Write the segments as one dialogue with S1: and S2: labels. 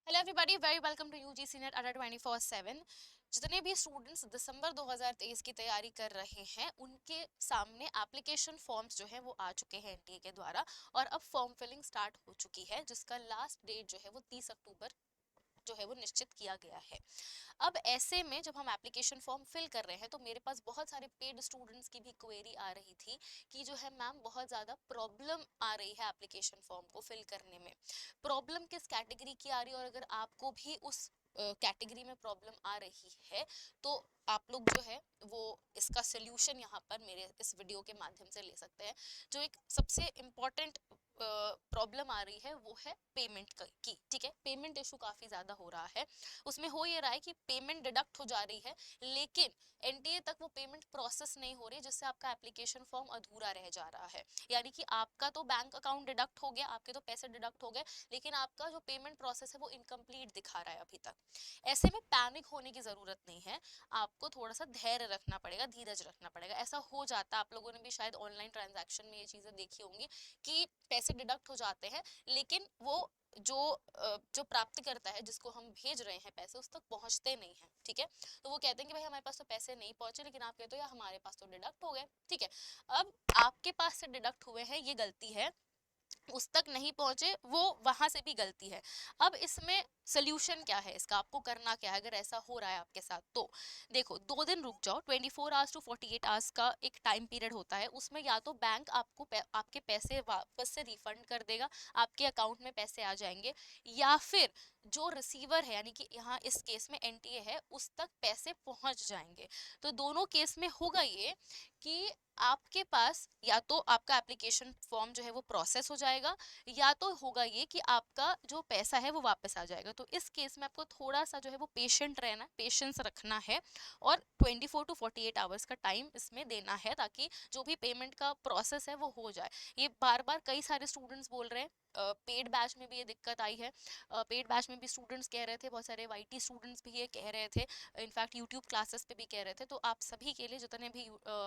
S1: Hello everybody, very welcome to UGC NET Adda 24/7। जितने भी students दिसंबर 2023 की तैयारी कर रहे हैं उनके सामने एप्लीकेशन फॉर्म्स जो है वो आ चुके हैं एनटीए के द्वारा, और अब फॉर्म फिलिंग स्टार्ट हो चुकी है जिसका लास्ट डेट जो है वो 30 अक्टूबर जो है वो निश्चित किया गया है। अब ऐसे में जब हम एप्लीकेशन फॉर्म फिल कर रहे हैं तो मेरे पास बहुत सारे पेड स्टूडेंट्स की भी क्वेरी आ रही थी कि जो है मैम बहुत ज़्यादा प्रॉब्लम आ रही है एप्लीकेशन फॉर्म को फिल करने में। प्रॉब्लम किस कैटेगरी की आ रही है, और अगर आपको भी उस कैटेगरी में प्रॉब्लम आ रही है तो आप लोग जो है वो इसका सोल्यूशन यहाँ पर मेरे इस वीडियो के माध्यम से ले सकते हैं। जो एक सबसे इम्पॉर्टेंट प्रॉब्लम आ रही है वो है पेमेंट की। ठीक है, पेमेंट इशू काफी ज्यादा हो रहा है। उसमें हो ये रहा है कि पेमेंट डिडक्ट हो जा रही है लेकिन एनटीए तक वो पेमेंट प्रोसेस नहीं हो रही, जिससे आपका एप्लीकेशन फॉर्म अधूरा रह जा रहा है। यानी कि आपका तो बैंक अकाउंट डिडक्ट हो गया, आपके तो पैसे डिडक्ट हो गए, लेकिन आपका जो पेमेंट प्रोसेस है वो इनकम्प्लीट दिखा रहा है अभी तक। ऐसे में पैनिक होने की जरूरत नहीं है, आपको थोड़ा सा धैर्य रखना पड़ेगा, धीरज रखना पड़ेगा। ऐसा हो जाता है, आप लोगों ने भी शायद ऑनलाइन ट्रांजैक्शन में ये चीजें देखी होंगी कि पैसे डिडक्ट हो जाते हैं लेकिन वो जो जो प्राप्त करता है, जिसको हम भेज रहे हैं पैसे, उस तक पहुंचते नहीं है। ठीक है, तो वो कहते हैं कि भाई हमारे पास तो पैसे नहीं पहुंचे, लेकिन आप कहते हो यार हमारे पास तो डिडक्ट हो गए। ठीक है, अब आपके पास से डिडक्ट हुए हैं ये गलती है, उस तक नहीं पहुंचे वो वहां से भी गलती है। अब इसमें सोल्यूशन क्या है, इसका आपको करना क्या है अगर ऐसा हो रहा है आपके साथ? तो देखो, 2 दिन रुक जाओ। 24 आवर्स टू 48 आवर्स का एक टाइम पीरियड होता है, उसमें या तो बैंक आपको आपके पैसे वापस से रिफंड कर देगा, आपके अकाउंट में पैसे आ जाएंगे, या फिर जो रिसीवर है यानी कि यहाँ इस केस में एनटीए है उस तक पैसे पहुंच जाएंगे। तो दोनों केस में होगा ये कि आपके पास या तो आपका एप्लीकेशन फॉर्म जो है वो प्रोसेस हो जाएगा, या तो होगा ये कि आपका जो पैसा है वो वापस आ जाएगा। तो इस केस में आपको थोड़ा सा जो है वो पेशेंट रहना है, पेशेंस रखना है, और 24 to 48 आवर्स का टाइम इसमें देना है ताकि जो भी पेमेंट का प्रोसेस है वो हो जाए। ये बार बार कई सारे स्टूडेंट्स बोल रहे हैं, पेड बैच में भी ये दिक्कत आई है। पेड बैच में भी स्टूडेंट्स कह रहे थे, बहुत सारे वाईटी स्टूडेंट्स भी ये कह रहे थे, इनफैक्ट यूट्यूब क्लासेस पे भी कह रहे थे। तो आप सभी के लिए, जितने भी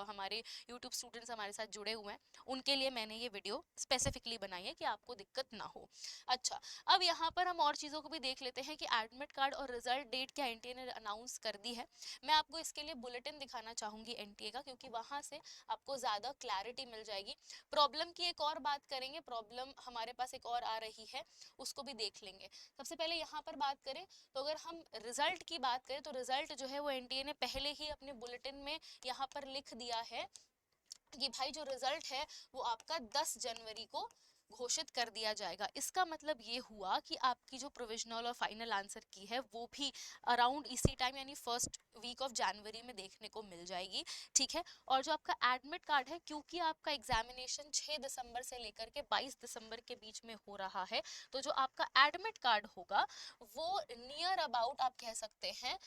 S1: हमारे यूट्यूब स्टूडेंट्स हमारे साथ जुड़े हुए हैं, उनके लिए मैंने ये वीडियो स्पेसिफिकली बनाई है कि आपको दिक्कत ना हो। अच्छा, अब यहाँ पर हम और चीज़ों को भी देख लेते हैं कि एडमिट कार्ड और रिजल्ट डेट क्या एनटीए ने अनाउंस कर दी है। मैं आपको इसके लिए बुलेटिन दिखाना चाहूंगी एनटीए का, क्योंकि वहां से आपको ज़्यादा क्लैरिटी मिल जाएगी। प्रॉब्लम की एक और बात करेंगे, प्रॉब्लम हमारे पास एक और आ रही है, उसको भी देख लेंगे। सबसे पहले यहाँ पर बात करें तो अगर हम रिजल्ट की बात करें तो रिजल्ट जो है वो एनटीए ने पहले ही अपने बुलेटिन में यहाँ पर लिख दिया है कि भाई जो रिजल्ट है वो आपका 10 जनवरी को घोषित कर दिया जाएगा। इसका मतलब ये हुआ कि आपकी जो प्रोविजनल और फाइनल आंसर की है वो भी अराउंड इसी टाइम यानी फर्स्ट वीक ऑफ जनवरी में देखने को मिल जाएगी। ठीक है, और जो आपका एडमिट कार्ड है, क्योंकि आपका एग्जामिनेशन 6 दिसंबर से लेकर के 22 दिसंबर के बीच में हो रहा है, तो जो आपका एडमिट कार्ड होगा वो नियर अबाउट आप कह सकते हैं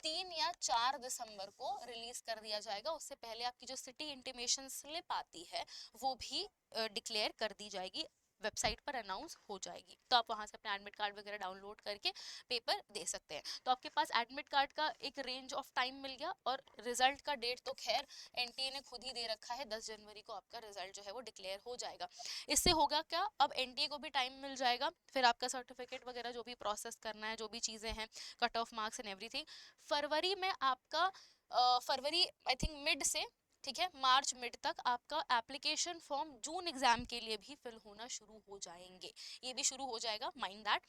S1: 3 या 4 दिसंबर को रिलीज कर दिया जाएगा। उससे पहले आपकी जो सिटी इंटीमेशन स्लिप आती है वो भी डिक्लेयर कर दी जाएगी, वेबसाइट पर अनाउंस हो जाएगी। तो आप वहां से अपना एडमिट कार्ड वगैरह डाउनलोड करके पेपर दे सकते हैं। तो आपके पास एडमिट कार्ड का एक रेंज ऑफ टाइम मिल गया, और रिजल्ट का डेट तो खैर एनटीए ने खुद ही दे रखा है, 10 जनवरी को आपका रिजल्ट जो है वो डिक्लेयर हो जाएगा। इससे होगा क्या, अब एनटीए को भी टाइम मिल जाएगा, फिर आपका सर्टिफिकेट वगैरह जो भी प्रोसेस करना है, जो भी चीज़ें हैं, cut off marks and everything, फरवरी में आपका फरवरी आई थिंक मिड से, ठीक है, मार्च मिड तक आपका एप्लीकेशन फॉर्म जून एग्जाम के लिए भी फिल होना शुरू हो जाएंगे। ये भी शुरू हो जाएगा, माइंड दैट।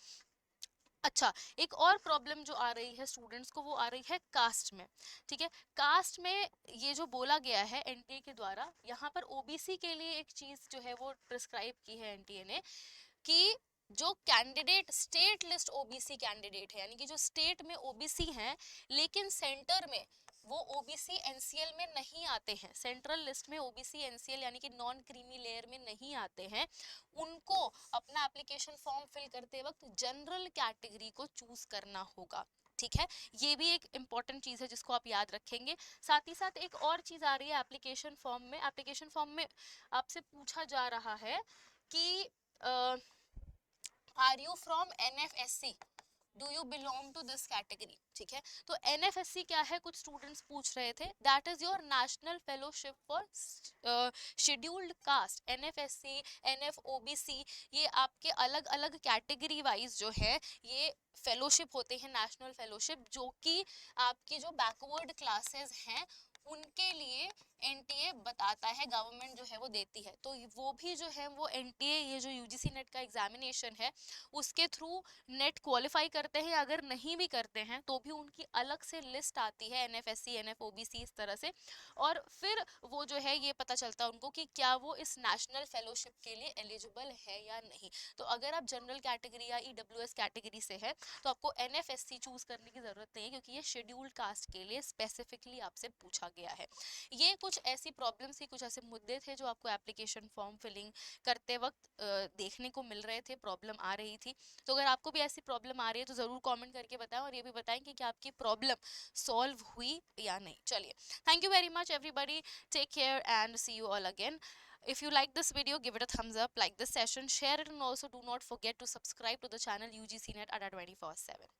S1: अच्छा, एक और प्रॉब्लम जो आ रही है स्टूडेंट्स को वो आ रही है कास्ट में। ठीक है, कास्ट में ये जो बोला गया है एनटीए के द्वारा, यहाँ पर ओबीसी के लिए एक चीज जो है वो प्रिस्क्राइब की है एनटीए ने कि जो candidate state list OBC candidate है, यानी कि जो स्टेट में ओबीसी हैं लेकिन सेंटर में वो ओबीसी एनसीएल में नहीं आते हैं, सेंट्रल लिस्ट में ओबीसी एनसीएल यानी कि नॉन क्रीमी लेयर में नहीं आते हैं, उनको अपना एप्लीकेशन फॉर्म फिल करते वक्त जनरल कैटेगरी को चूज करना होगा। ठीक है, ये भी एक इंपॉर्टेंट चीज है जिसको आप याद रखेंगे। साथ ही साथ एक और चीज आ रही है एप्लीकेशन फॉर्म में। एप्लीकेशन फॉर्म में आपसे पूछा जा रहा है कि are you from NFSC, do you belong to this category, ठीक है। तो एनएफएससी क्या है, कुछ स्टूडेंट्स पूछ रहे थे, that is your national fellowship for scheduled caste. NFSC, NFOBC, ये आपके अलग अलग कैटेगरी वाइज जो है ये फेलोशिप होते हैं, नेशनल फेलोशिप, जो कि आपकी जो बैकवर्ड क्लासेस हैं उनके लिए एनटीए बताता है, गवर्नमेंट जो है वो देती है। तो वो भी जो है वो एनटीए, ये जो यूजीसी नेट का एग्जामिनेशन है उसके थ्रू नेट क्वालिफाई करते हैं, अगर नहीं भी करते हैं तो भी उनकी अलग से लिस्ट आती है, एनएफएससी, एनएफओबीसी, इस तरह से, और फिर वो जो है ये पता चलता है उनको कि क्या वो इस नेशनल फेलोशिप के लिए एलिजिबल है या नहीं। तो अगर आप जनरल कैटेगरी या ईडब्ल्यूएस कैटेगरी से है तो आपको एनएफएससी चूज करने की जरूरत नहीं है, क्योंकि ये शेड्यूल्ड कास्ट के लिए स्पेसिफिकली आपसे पूछा गया है। ये कुछ ऐसी प्रॉब्लम्स थी, कुछ ऐसे मुद्दे थे जो आपको एप्लीकेशन फॉर्म फिलिंग करते वक्त देखने को मिल रहे थे, प्रॉब्लम आ रही थी। तो अगर आपको भी ऐसी प्रॉब्लम आ रही है तो ज़रूर कमेंट करके बताएं, और ये भी बताएं कि क्या आपकी प्रॉब्लम सॉल्व हुई या नहीं। चलिए, thank you very much everybody, take care and see you all again. If you like this video, give it a thumbs up, like this session, share it, and also do not forget to subscribe to the channel UGC Net Adda 24/7.